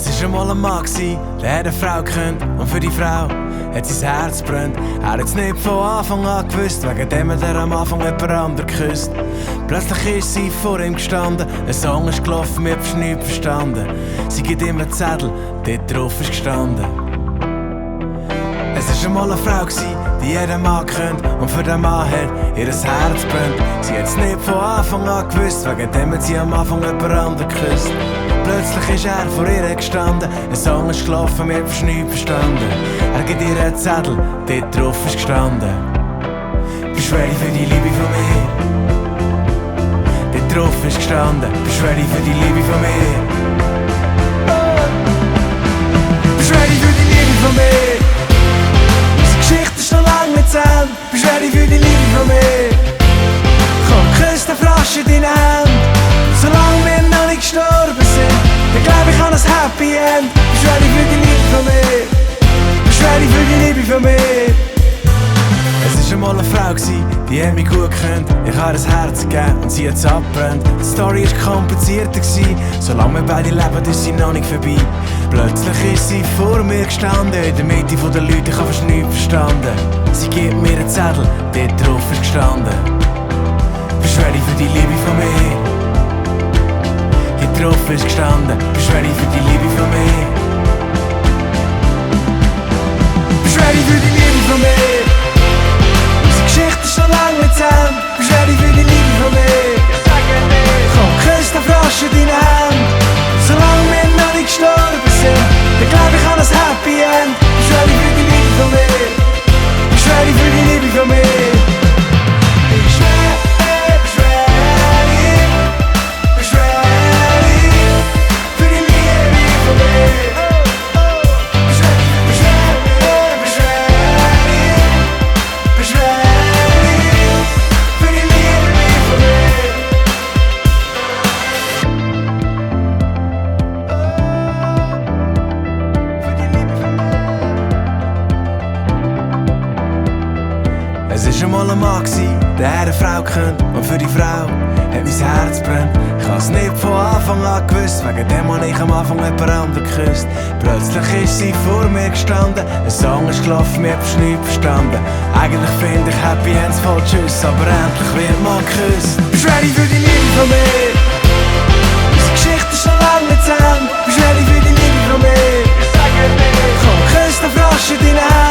Es war einmal ein Mann, der hat eine Frau gekannt. Und für die Frau hat sein Herz brennt. Er hat es nicht von Anfang an gewusst, wegen dem hat er am Anfang jemand anderen geküsst. Plötzlich ist sie vor ihm gestanden, ein Song ist gelaufen, wir haben nichts verstanden. Sie gibt ihm einen Zettel, dort drauf ist gestanden: es war einmal eine Frau, die jeden Mann kennt. Und für den Mann hat ihr Herz brennt. Sie hat es nicht von Anfang an gewusst, wegen dem hat sie am Anfang jemand anderen geküsst. Plötzlich ist er vor ihr gestanden, ein Song ist gelaufen, wir haben nichts verstanden. Er gibt ihr einen Zettel, dort drauf ist gestanden: bist du ready für die Liebe von mir? Dort drauf ist gestanden: bist du ready für die Liebe von mir? Bist du ready für die Liebe von mir? Unsere Geschichte ist noch lang nicht zu Ende. Bist du ready für die Liebe von mir? Komm, küss den Frosch in deine Hände. Solange wir noch nicht gestorben sind, dann glaub ich an ein Happy End. Bist du ready für die Liebe von mir? Bist du ready für die Liebe von mir? Es war einmal eine Frau, die hat mich gut gekannt. Ich habe ein Herz gegeben und sie hat es abbrennt. Die Story war komplizierter, solange wir beide leben, ist sie noch nicht vorbei. Plötzlich ist sie vor mir gestanden, in der Mitte der Leute, ich habe fast nichts verstanden. Sie gibt mir einen Zettel, dort drauf ist gestanden: bist du ready für die Liebe von mir? Hier drauf ist gestanden: bist du ready für die Liebe von mir? Bist du ready für die Liebe von mir? Unsere Geschichte ist noch lang nicht zu Ende. Bist du ready für die Liebe von mir? Komm, küss den Frosch in deine Hände. Solange wir noch nicht gestorben sind, dann glaub ich an ein Happy End. Bist du ready für die Liebe von mir? Bist du ready für die Liebe von mir? Bist du ready? Bist du ready für die Liebe von mir? Bist du ready? Bist du ready? Bist du ready? Bist du ready für die Liebe von mir? Es war einmal ein Mann, der hat eine Frau gekannt. Und für die Frau hat mein Herz brennt. Ich habe es nicht von Anfang an gewusst, wegen dem habe ich am Anfang jemand anderen geküsst. Plötzlich ist sie vor mir gestanden, ein Song ist gelaufen, wir haben nichts verstanden. Eigentlich finde ich Happy Ends voll Tschüss, aber endlich wird man geküsst. Bist du ready für die Liebe von mir? Unsere Geschichte ist noch lang nicht zu Ende. Bist du ready für die Liebe von mir? Komm, küss den Frosch in deine Hände.